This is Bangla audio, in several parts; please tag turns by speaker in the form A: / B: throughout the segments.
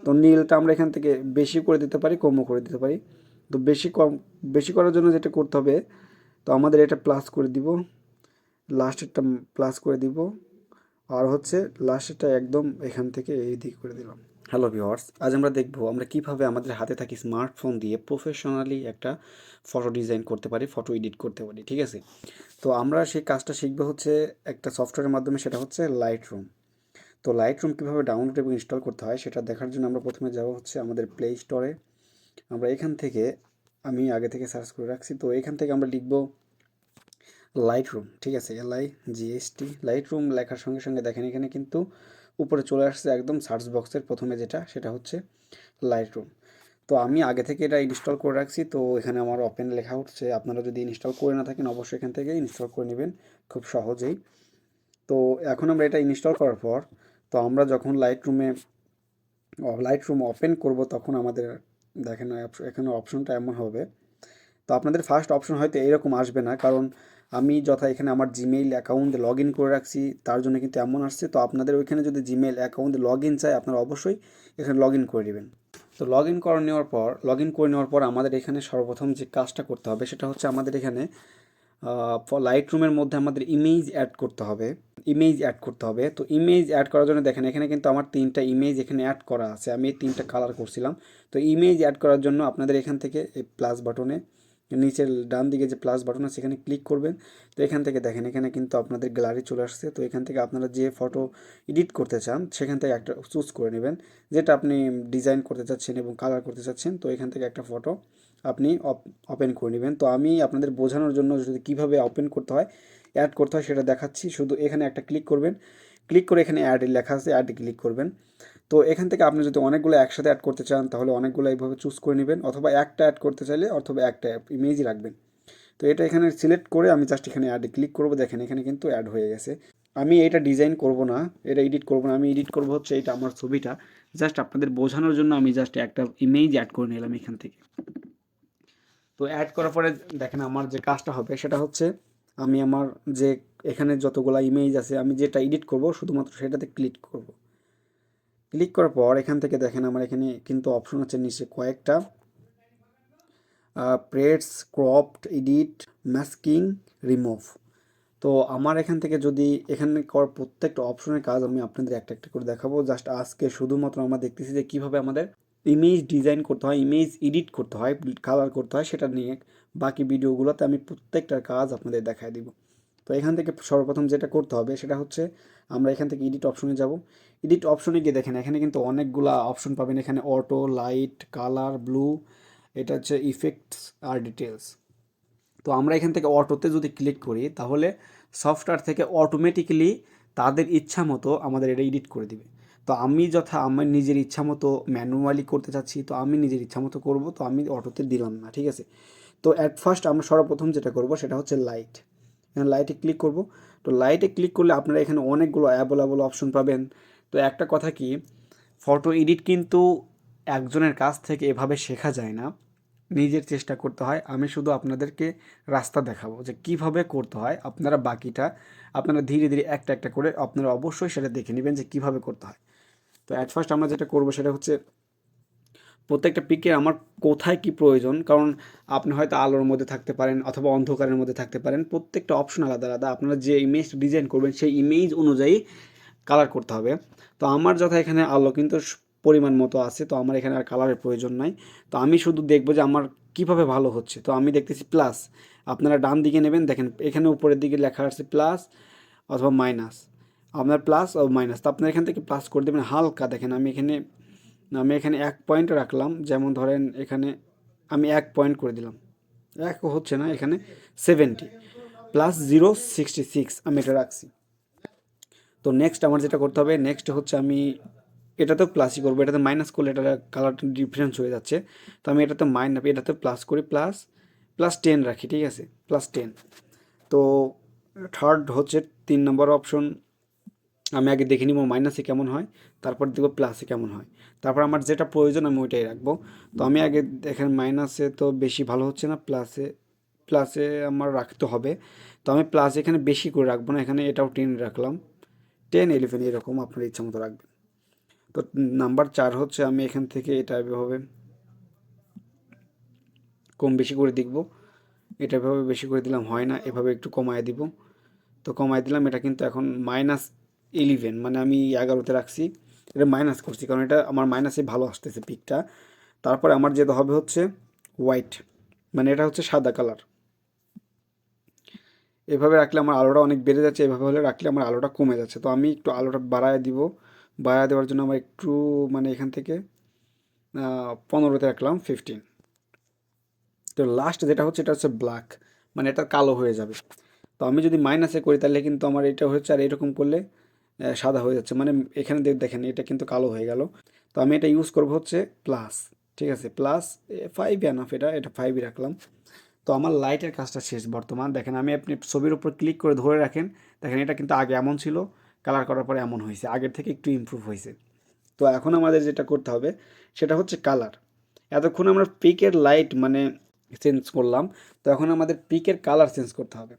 A: তো নীলটা আমরা এখান থেকে বেশি করে দিতে পারি, কমও করে দিতে পারি। তো বেশি করার জন্য যেটা করতে হবে, তো আমাদের এটা প্লাস করে দিব, লাস্টেরটা প্লাস করে দিব, আর হচ্ছে লাস্টেরটা একদম এখান থেকে এই দিক করে দিলাম। হ্যালো ভিউয়ার্স, আজ আমরা দেখব আমরা কিভাবে আমাদের হাতে থাকি স্মার্টফোন দিয়ে প্রফেশনালি একটা ফটো ডিজাইন করতে পারি, ফটো এডিট করতে পারি, ঠিক আছে? তো আমরা সেই কাজটা শিখবো হচ্ছে একটা সফটওয়্যারের মাধ্যমে, সেটা হচ্ছে লাইট রুম। তো লাইট রুম কীভাবে ডাউনলোড এবং ইনস্টল করতে হয় সেটা দেখার জন্য আমরা প্রথমে যাব হচ্ছে আমাদের প্লে স্টোরে। আমরা এখান থেকে, আমি আগে থেকে সার্চ করে রাখছি, তো এখান থেকে আমরা লিখব লাইট রুম, ঠিক আছে, LIGHT। লাইট রুম লেখার সঙ্গে সঙ্গে দেখেন এখানে কিন্তু উপরে চলে আসছে একদম সার্চ বক্সের প্রথমে যেটা, সেটা হচ্ছে লাইট রুম। তো আমি আগে থেকে এটা ইনস্টল করে রাখছি, তো এখানে আমার ওপেন লেখা উঠছে। আপনারা যদি ইনস্টল করে না থাকেন অবশ্যই এখান থেকে ইনস্টল করে নেবেন খুব সহজেই। তো এখন আমরা এটা ইনস্টল করার পর, তো আমরা যখন লাইট রুম ওপেন করব তখন আমাদের দেখেন এখানে অপশনটা এমন হবে। তো আপনাদের ফার্স্ট অপশন হয়তো এরকম আসবে না, কারণ আমি যথা এখানে আমার জিমেইল অ্যাকাউন্টে লগ ইন করে রাখছি, তার জন্য কিন্তু এমন আসছে। তো আপনাদের ওইখানে যদি জিমেইল অ্যাকাউন্টে লগ ইন চাই, আপনারা অবশ্যই এখানে লগ ইন করে নেবেন। তো লগ ইন করে নেওয়ার পর আমাদের এখানে সর্বপ্রথম যে কাজটা করতে হবে সেটা হচ্ছে আমাদের এখানে লাইট রুমের মধ্যে আমাদের ইমেজ অ্যাড করতে হবে। তো ইমেজ অ্যাড করার জন্য দেখেন এখানে কিন্তু আমার 3টা ইমেজ এখানে অ্যাড করা আছে, আমি এই 3টা কালার করছিলাম। তো ইমেজ অ্যাড করার জন্য আপনাদের এখান থেকে এই প্লাস বাটনে, নিচের ডান দিকে যে প্লাস বাটন আছে এখানে ক্লিক করবেন। তো এখান থেকে দেখেন এখানে কিন্তু আপনাদের গ্যালারি চলে আসছে। তো এখান থেকে আপনারা যে ফটো এডিট করতে চান সেখান থেকে একটা চুজ করে নেবেন, যেটা আপনি ডিজাইন করতে চাচ্ছেন এবং কালার করতে চাচ্ছেন। তো এখান থেকে একটা ফটো আপনি ওপেন করে নেবেন। তো আমি আপনাদের বোঝানোর জন্য যদি কীভাবে ওপেন করতে হয়, অ্যাড করতে হয় সেটা দেখাচ্ছি। শুধু এখানে একটা ক্লিক করবেন, ক্লিক করে এখানে অ্যাড লেখা আছে, অ্যাডে ক্লিক করবেন। তো এখান থেকে আপনি যদি অনেকগুলো একসাথে অ্যাড করতে চান তাহলে অনেকগুলো এইভাবে চুজ করে নেবেন, অথবা একটা অ্যাড করতে চাইলে অথবা একটা ইমেজই রাখবেন। তো এটা এখানে সিলেক্ট করে আমি জাস্ট এখানে অ্যাডে ক্লিক করব, দেখেন এখানে কিন্তু অ্যাড হয়ে গেছে। আমি এটা ডিজাইন করব না, এটা এডিট করব না, আমি এডিট করব হচ্ছে এটা আমার ছবিটা জাস্ট আপনাদের বোঝানোর জন্য আমি জাস্ট একটা ইমেজ অ্যাড করে নিলাম এখান থেকে। তো অ্যাড করার পরে দেখেন আমার যে কাজটা হবে সেটা হচ্ছে আমি আমার যে এখানে যতগুলো ইমেজ আছে আমি যেটা এডিট করব শুধুমাত্র সেটাতে ক্লিক করব। ক্লিক করার পর এখান থেকে দেখেন আমার এখানে কিন্তু অপশন আছে নিচে কয়েকটা, প্রেটস, ক্রপড, এডিট, মাস্কিং, রিমুভ। তো আমার এখান থেকে যদি এখানে করার প্রত্যেকটা অপশনের কাজ আমি আপনাদের একটা একটা করে দেখাবো। জাস্ট আজকে শুধুমাত্র আমরা দেখতেছি যে কীভাবে আমাদের ইমেজ ডিজাইন করতে হয়, ইমেজ এডিট করতে হয়, কালার করতে হয়, সেটা নিয়ে বাকি ভিডিওগুলোতে আমি প্রত্যেকটার কাজ আপনাদের দেখায় দিব। তো এখান থেকে সর্বপ্রথম যেটা করতে হবে সেটা হচ্ছে আমরা এখান থেকে এডিট অপশনে যাব। এডিট অপশনে গিয়ে দেখেন এখানে কিন্তু অনেকগুলা অপশন পাবেন, এখানে অটো, লাইট, কালার, ব্লু, এটা হচ্ছে ইফেক্টস আর ডিটেলস। তো আমরা এখান থেকে অটোতে যদি ক্লিক করি তাহলে সফটওয়্যার থেকে অটোমেটিক্যালি তাদের ইচ্ছা মতো আমাদের এটা এডিট করে দিবে। তো আমি আমার নিজের ইচ্ছা মতো ম্যানুয়ালি করতে চাচ্ছি, তো আমি নিজের ইচ্ছা মতো করবো, তো আমি অটোতে দিলাম না, ঠিক আছে? তো অ্যাট ফার্স্ট আমরা সর্বপ্রথম যেটা করব সেটা হচ্ছে লাইট। এখানে লাইটে ক্লিক করব। তো লাইটে ক্লিক করলে আপনারা এখানে অনেকগুলো অ্যাভেলেবল অপশন পাবেন। তো একটা কথা কি, ফটো এডিট কিন্তু একজনের কাছ থেকে এভাবে শেখা যায় না, নিজের চেষ্টা করতে হয়। আমি শুধু আপনাদেরকে রাস্তা দেখাবো যে কিভাবে করতে হয়, আপনারা বাকিটা আপনারা ধীরে ধীরে একটা একটা করে আপনারা অবশ্যই সেটা দেখে নেবেন যে কিভাবে করতে হয়। তো অ্যাট ফার্স্ট আমরা যেটা করবো সেটা হচ্ছে প্রত্যেকটা পিকে আমার কোথায় কি প্রয়োজন, কারণ আপনি হয়তো আলোর মধ্যে থাকতে পারেন অথবা অন্ধকারের মধ্যে থাকতে পারেন, প্রত্যেকটা অপশন আলাদা আলাদা। আপনারা যে ইমেজ ডিজাইন করবেন সেই ইমেজ অনুযায়ী কালার করতে হবে। তো আমার যথা এখানে আলো কিন্তু পরিমাণ মতো আছে, তো আমার এখানে আর কালারের প্রয়োজন নাই। তো আমি শুধু দেখবো যে আমার কিভাবে ভালো হচ্ছে। তো আমি দেখতেছি প্লাস, আপনারা ডান দিকে নেবেন, দেখেন এখানে উপরের দিকে লেখা আছে প্লাস অথবা মাইনাস, আপনার প্লাস ও মাইনাস। তো আপনার এখান থেকে প্লাস করে দেবেন হালকা। দেখেন আমি এখানে 1 পয়েন্ট রাখলাম, যেমন ধরেন এখানে আমি 1 পয়েন্ট করে দিলাম, এক হচ্ছে না, এখানে 70 প্লাস 066 আমি এটা রাখছি। তো নেক্সট আমার যেটা করতে হবে, নেক্সট হচ্ছে আমি এটাতেও প্লাসই করবো, এটাতে মাইনাস করলে এটা কালারটা ডিফারেন্স হয়ে যাচ্ছে। তো আমি এটাতে প্লাস করি, প্লাস প্লাস 10 রাখি, ঠিক আছে, প্লাস 10। তো থার্ড হচ্ছে 3 নম্বর অপশন, আমি আগে দেখে নিব মাইনাসে কেমন হয়, তারপর দেখব প্লাসে কেমন হয়, তারপর আমার যেটা প্রয়োজন আমি ওইটাই রাখবো। তো আমি আগে দেখেন মাইনাসে তো বেশি ভালো হচ্ছে না, প্লাসে প্লাসে আমার রাখতে হবে। তো আমি প্লাস এখানে বেশি করে রাখবো না, এখানে এটাও 10 রাখলাম, 10, 11 এরকম আপনার ইচ্ছা মতো রাখবেন। তো নাম্বার 4 হচ্ছে আমি এখান থেকে এটা এভাবে কম বেশি করে দেখব। এটা এভাবে বেশি করে দিলাম হয় না, এভাবে একটু কমায় দিব। তো কমায় দিলাম, এটা কিন্তু এখন -11, মানে আমি 11তে রাখছি, এটা মাইনাস করছি কারণ এটা আমার মাইনাসে ভালো আসতেছে পিকটা। তারপরে আমার যেটা হবে হচ্ছে হোয়াইট, মানে এটা হচ্ছে সাদা কালার। এভাবে রাখলে আমার আলোটা অনেক বেড়ে যাচ্ছে, এভাবে হলে রাখলে আমার আলোটা কমে যাচ্ছে। তো আমি একটু আলোটা বাড়ায় দিব। বাড়ায় দেওয়ার জন্য আমার একটু মানে এখান থেকে 15তে রাখলাম 15। তো লাস্ট যেটা হচ্ছে এটা হচ্ছে ব্ল্যাক, মানে এটা কালো হয়ে যাবে। তো আমি যদি মাইনাসে করি তাহলে কিন্তু আমার এটা হচ্ছে, আর এরকম করলে সাদা হয়ে যাচ্ছে, মানে এখানে দেখেন এটা কিন্তু কালো হয়ে গেল। তো আমি এটা ইউজ করব হচ্ছে প্লাস, ঠিক আছে, প্লাস 5 এনাফ, এটা 5ই রাখলাম। তো আমার লাইটের কাজটা শেষ বর্তমান। দেখেন আমি আপনি ছবির উপর ক্লিক করে ধরে রাখেন, দেখেন এটা কিন্তু আগে এমন ছিল, কালার করার পরে এমন হয়েছে, আগের থেকে একটু ইমপ্রুভ হয়েছে। তো এখন আমাদের যেটা করতে হবে সেটা হচ্ছে কালার। এতক্ষণ আমরা পিকের লাইট মানে চেঞ্জ করলাম, তো এখন আমাদের পিকের কালার চেঞ্জ করতে হবে।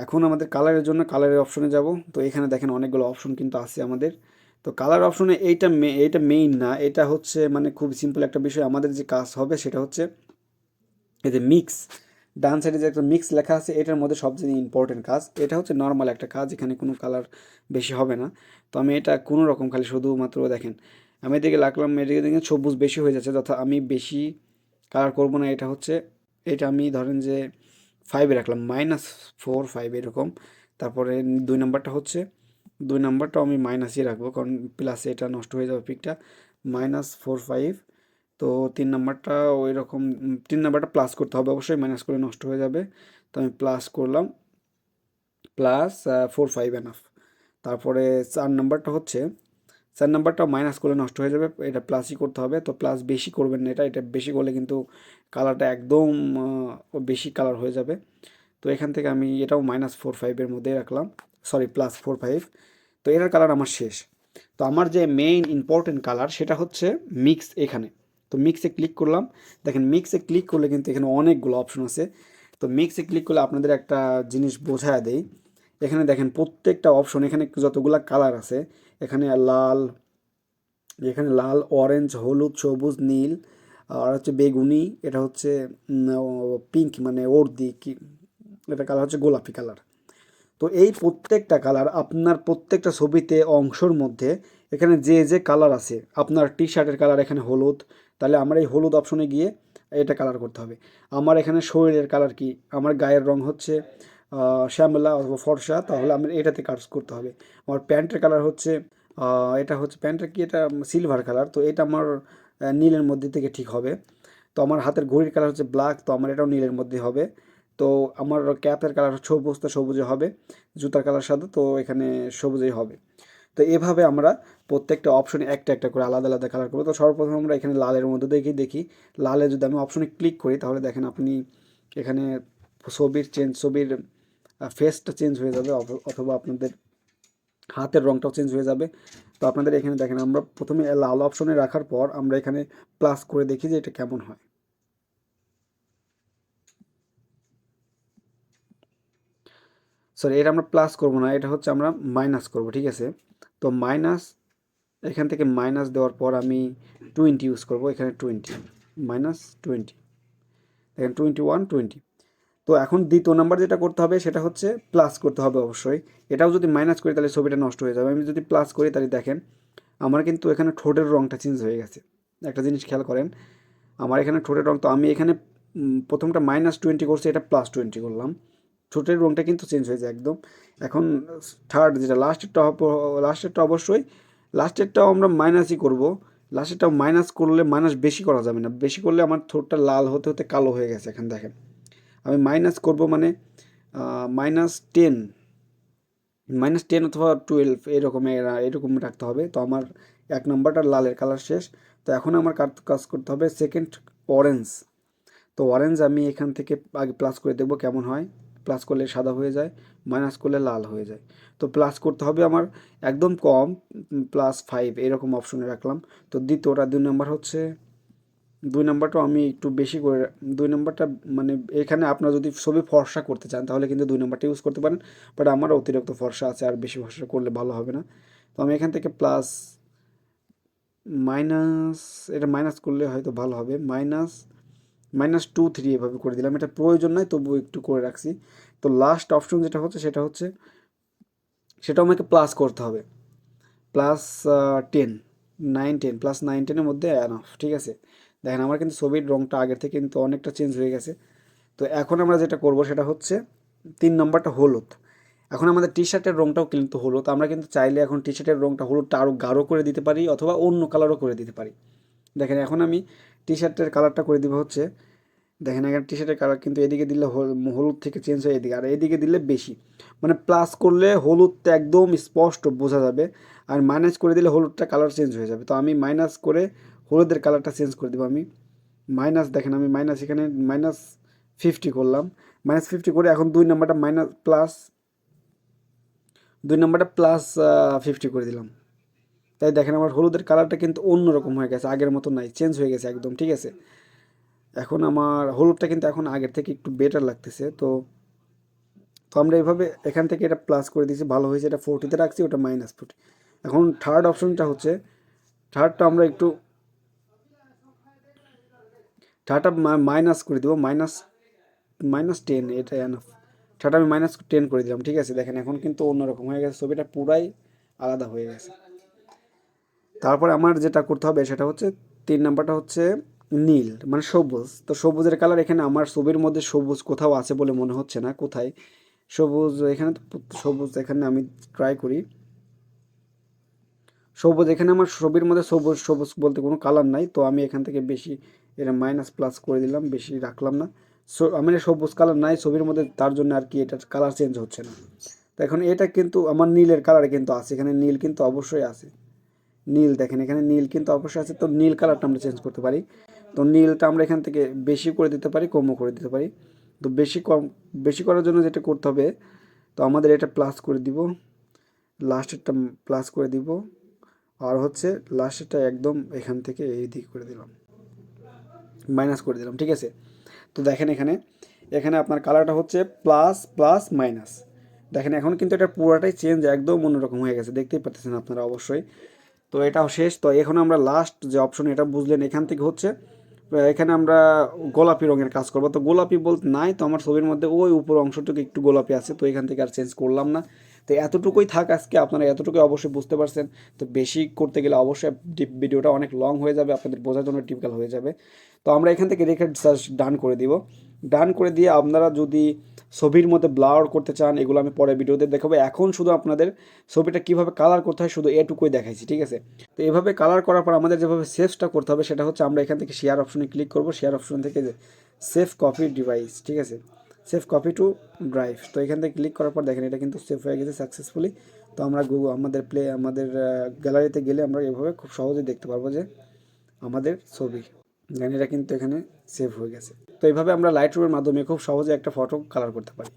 A: এখন আমাদের কালারের জন্য কালারের অপশনে যাব। তো এখানে দেখেন অনেকগুলো অপশন কিন্তু আছে আমাদের। তো কালার অপশনে এইটা মেইন না, এটা হচ্ছে মানে খুব সিম্পল একটা বিষয়। আমাদের যে কাজ হবে সেটা হচ্ছে এই যে মিক্স, ডান সাইডে যে একটা মিক্স লেখা আছে এটার মধ্যে সবচেয়ে ইম্পর্টেন্ট কাজ এটা হচ্ছে নর্মাল একটা কাজ, এখানে কোনো কালার বেশি হবে না। তো আমি এটা কোনো রকম খালি শুধুমাত্র দেখেন আমি এদিকে লাগলাম, এদিকে দেখেন সবুজ বেশি হয়ে যাচ্ছে, তথা আমি বেশি কালার করব না। এটা হচ্ছে, এটা আমি ধরেন যে 5 রাখলাম, -4 5 এরকম। তারপরে 2 নাম্বারটা হচ্ছে, 2 নাম্বারটাও আমি মাইনাসই রাখবো কারণ প্লাসে এটা নষ্ট হয়ে যাবে পিকটা, -4 5। তো 3 নাম্বারটা ওই রকম, 3 নাম্বারটা প্লাস করতে হবে অবশ্যই, মাইনাস করে নষ্ট হয়ে যাবে। তো আমি প্লাস করলাম, +4 5 এনাফ। তারপরে 4 নাম্বারটা হচ্ছে, 4 নাম্বারটাও মাইনাস করলে নষ্ট হয়ে যাবে, এটা প্লাসই করতে হবে। তো প্লাস বেশি করবেন না, এটা বেশি করলে কিন্তু কালারটা একদম বেশি কালার হয়ে যাবে। তো এখান থেকে আমি এটাও -4 5-এর মধ্যে রাখলাম, সরি +4 5। তো এটার কালার আমার শেষ। তো আমার যে মেইন ইম্পর্টেন্ট কালার সেটা হচ্ছে মিক্স এখানে। তো মিক্সে ক্লিক করলাম, দেখেন মিক্সে ক্লিক করলে কিন্তু এখানে অনেকগুলো অপশন আছে। তো মিক্সে ক্লিক করলে আপনাদের একটা জিনিস বোঝায় দেই, এখানে দেখেন প্রত্যেকটা অপশন, এখানে যতগুলা কালার আছে, এখানে লাল, এখানে লাল, অরেঞ্জ, হলুদ, সবুজ, নীল, আর হচ্ছে বেগুনি, এটা হচ্ছে পিঙ্ক মানে ওরদি কি, এটা কালার হচ্ছে গোলাপি কালার। তো এই প্রত্যেকটা কালার আপনার প্রত্যেকটা ছবিতে অংশের মধ্যে এখানে যে যে কালার আছে, আপনার টি শার্টের কালার এখানে হলুদ, তাহলে আমার এই হলুদ অপশনে গিয়ে এটা কালার করতে হবে। আমার এখানে শরীরের কালার কি, আমার গায়ের রং হচ্ছে শ্যামলা অথবা ফর্সা, তাহলে আমার এটাতে কাজ করতে হবে। আমার প্যান্টের কালার হচ্ছে এটা হচ্ছে প্যান্টের কি, এটা সিলভার কালার, তো এটা আমার নীলের মধ্যে থেকে ঠিক হবে। তো আমার হাতের ঘড়ির কালার হচ্ছে ব্ল্যাক, তো আমার এটাও নীলের মধ্যে হবে। তো আমার ক্যাপের কালার সবুজ, তো সবুজে হবে। জুতার কালার সাদা, তো এখানে সবুজেই হবে। তো এভাবে আমরা প্রত্যেকটা অপশনে একটা একটা করে আলাদা আলাদা কালার করবো। তো সর্বপ্রথম আমরা এখানে লালের মধ্যে দেখি লালে যদি আমি অপশনে ক্লিক করি তাহলে দেখেন আপনি এখানে ছবির ফেসটা চেঞ্জ হয়ে যাবে, অথবা আপনাদের হাতের রংটাও চেঞ্জ হয়ে যাবে। তো আপনাদের এখানে দেখেন আমরা প্রথমে লাল অপশনে রাখার পর আমরা এখানে প্লাস করে দেখি যে এটা কেমন হয়। সরি, এটা আমরা প্লাস করব না, এটা হচ্ছে আমরা মাইনাস করব, ঠিক আছে। তো মাইনাস, এখান থেকে মাইনাস দেওয়ার পর আমি 20 ইউজ করব, এখানে 20, -20, দেখেন 21 20। তো এখন দ্বিতীয় নাম্বার যেটা করতে হবে সেটা হচ্ছে প্লাস করতে হবে অবশ্যই। এটাও যদি মাইনাস করি তাহলে ছবিটা নষ্ট হয়ে যাবে। আমি যদি প্লাস করি তাহলে দেখেন আমার কিন্তু এখানে ঠোঁটের রঙটা চেঞ্জ হয়ে গেছে। একটা জিনিস খেয়াল করেন, আমার এখানে ঠোঁটের রং, তো আমি এখানে প্রথমটা -20 করছি, এটা +20 করলাম, ঠোঁটের রঙটা কিন্তু চেঞ্জ হয়ে যায় একদম। এখন থার্ড যেটা লাস্টেরটা অবশ্যই, লাস্টেরটাও আমরা মাইনাসই করব। লাস্টেরটাও মাইনাস করলে, মাইনাস বেশি করা যাবে না, বেশি করলে আমার ঠোঁটটা লাল হতে হতে কালো হয়ে গেছে। এখন দেখেন আমি মাইনাস করব, মানে -10, -10 অথবা 12 এরকম রাখতে হবে। তো আমার 1 নাম্বারটা লালের কালার শেষ। তো এখন আমার কাজ করতে হবে সেকেন্ড, অরেঞ্জ। তো অরেঞ্জ আমি এখান থেকে আগে প্লাস করে দেখব কেমন হয়। প্লাস করলে সাদা হয়ে যায়, মাইনাস করলে লাল হয়ে যায়। তো প্লাস করতে হবে আমার একদম কম, +5 এরকম অপশনে রাখলাম। তো দ্বিতীয়টা 2 নাম্বার হচ্ছে, 2 নাম্বারটাও আমি একটু বেশি করে, 2 নাম্বারটা মানে এখানে আপনারা যদি ছবি ফর্সা করতে চান তাহলে কিন্তু 2 নাম্বারটা ইউজ করতে পারেন, বাট আমারও অতিরিক্ত ফর্সা আছে, আর বেশি ফর্সা করলে ভালো হবে না। তো আমি এখান থেকে প্লাস মাইনাস, এটা মাইনাস করলে হয়তো ভালো হবে, -2 3 এভাবে করে দিলাম। এটা প্রয়োজন নয়, তবুও একটু করে রাখছি। তো লাস্ট অপশন যেটা হচ্ছে সেটা আমাকে প্লাস করতে হবে, +10, 9 10, +9 10-এর মধ্যে এনাফ, ঠিক আছে। দেখেন আমার কিন্তু ছবির রঙটা আগের থেকে কিন্তু অনেকটা চেঞ্জ হয়ে গেছে। তো এখন আমরা যেটা করব সেটা হচ্ছে 3 নম্বরটা হলুদ। এখন আমাদের টি শার্টের রঙটাও কিন্তু হলুদ, আমরা কিন্তু চাইলে এখন টি শার্টের রঙটা হলুদটা আরও গাঢ় করে দিতে পারি অথবা অন্য কালারও করে দিতে পারি। দেখেন এখন আমি টি শার্টের কালারটা করে দিব হচ্ছে, দেখেন এখানে টি শার্টের কালার কিন্তু এদিকে দিলে হলুদ থেকে চেঞ্জ হয় এদিকে, আর এদিকে দিলে বেশি, মানে প্লাস করলে হলুদটা একদম স্পষ্ট বোঝা যাবে, আর মাইনাস করে দিলে হলুদটা কালার চেঞ্জ হয়ে যাবে। তো আমি মাইনাস করে হলুদের কালারটা চেঞ্জ করে দেবো। আমি মাইনাস, দেখেন আমি মাইনাস এখানে -50 করলাম, -50 করে এখন 2 নম্বরটা +50 করে দিলাম। তাই দেখেন আমার হলুদের কালারটা কিন্তু অন্যরকম হয়ে গেছে, আগের মতো নাই, চেঞ্জ হয়ে গেছে একদম, ঠিক আছে। এখন আমার হলুদটা কিন্তু এখন আগের থেকে একটু বেটার লাগতেছে। তো তো আমরা এইভাবে এখান থেকে এটা প্লাস করে দিয়েছি, ভালো হয়েছে। এটা 40-তে রাখছি, ওটা -40। এখন থার্ড অপশনটা হচ্ছে, থার্ডটা আমরা একটু থার্ডটা মাইনাস করে দিব, -10, এটা এনাফ। থার্ডটা আমি -10 করে দিলাম, ঠিক আছে। দেখেন এখন কিন্তু অন্যরকম হয়ে গেছে, ছবিটা পুরাই আলাদা হয়ে গেছে। তারপরে আমার যেটা করতে হবে সেটা হচ্ছে 3 নম্বরটা হচ্ছে নীল, মানে সবুজ। তো সবুজের কালার এখানে আমার ছবির মধ্যে সবুজ কোথাও আছে বলে মনে হচ্ছে না, কোথায় সবুজ, এখানে তো সবুজ, এখানে আমি ট্রাই করি সবুজ, এখানে আমার ছবির মধ্যে সবুজ সবুজ বলতে কোনো কালার নাই। তো আমি এখান থেকে বেশি এটা মাইনাস প্লাস করে দিলাম, বেশি রাখলাম না। আমি সবুজ কালার নাই ছবির মধ্যে, তার জন্য আর কি এটার কালার চেঞ্জ হচ্ছে না। তো এখন এটা কিন্তু আমার নীলের কালারে কিন্তু আছে, এখানে নীল কিন্তু অবশ্যই আছে, নীল দেখেন এখানে নীল কিন্তু অবশ্যই আছে। তো নীল কালারটা আমরা চেঞ্জ করতে পারি। তো নীলটা আমরা এখান থেকে বেশি করে দিতে পারি, কমও করে দিতে পারি। তো বেশি করার জন্য যেটা করতে হবে, তো আমাদের এটা প্লাস করে দিব, লাস্টেরটা প্লাস করে দিব, আর হচ্ছে লাস্টেরটা একদম এখান থেকে এই দিক করে দিলাম, মাইনাস করে দিলাম, ঠিক আছে। তো দেখেন এখানে এখানে আপনার কালারটা হচ্ছে প্লাস প্লাস মাইনাস। দেখেন এখন কিন্তু এটা পুরোটাই চেঞ্জ একদম অন্যরকম হয়ে গেছে, দেখতেই পাচ্ছেন আপনারা অবশ্যই। তো এটাও শেষ। তো এখন আমরা লাস্ট যে অপশন এটা বুঝলেন, এখান থেকে হচ্ছে এখানে আমরা গোলাপি রঙের কাজ করবো। তো গোলাপি বলতে নাই, তো আমার ছবির মধ্যে ওই উপর অংশটুকু একটু গোলাপি আছে, তো এখান থেকে আর চেঞ্জ করলাম না। তো এতটুকুই থাক আজকে, আপনারা এতটুকুই অবশ্যই বুঝতে পারছেন। তো বেশি করতে গেলে অবশ্যই ভিডিওটা অনেক লং হয়ে যাবে, আপনাদের বোঝার জন্য ডিফিকাল্ট হয়ে যাবে। তো আমরা এখান থেকে রেখে সার্চ ডান করে দিব। ডান করে দিয়ে আপনারা যদি ছবির মধ্যে ব্লার করতে চান, এগুলো আমি পরে ভিডিওতে দেখাবো। এখন শুধু আপনাদের ছবিটা কীভাবে কালার করতে হয় শুধু এটুকুই দেখাইছি, ঠিক আছে। তো এভাবে কালার করার পর আমাদের যেভাবে সেভটা করতে হবে সেটা হচ্ছে আমরা এখান থেকে শেয়ার অপশনে ক্লিক করব, শেয়ার অপশন থেকে সেভ কপি ডিভাইস, ঠিক আছে, সেভ কপি টু ড্রাইভ। তো এখান থেকে ক্লিক করার পর দেখেন এটা কিন্তু সেভ হয়ে গেছে সাকসেসফুলি। তো আমরা আমাদের গ্যালারিতে গেলে আমরা এভাবে খুব সহজেই দেখতে পারবো যে আমাদের ছবি, দেন এটা কিন্তু এখানে সেভ হয়ে গেছে। তো এইভাবে আমরা লাইট রুমের মাধ্যমে খুব সহজে একটা ফটো কালার করতে পারি।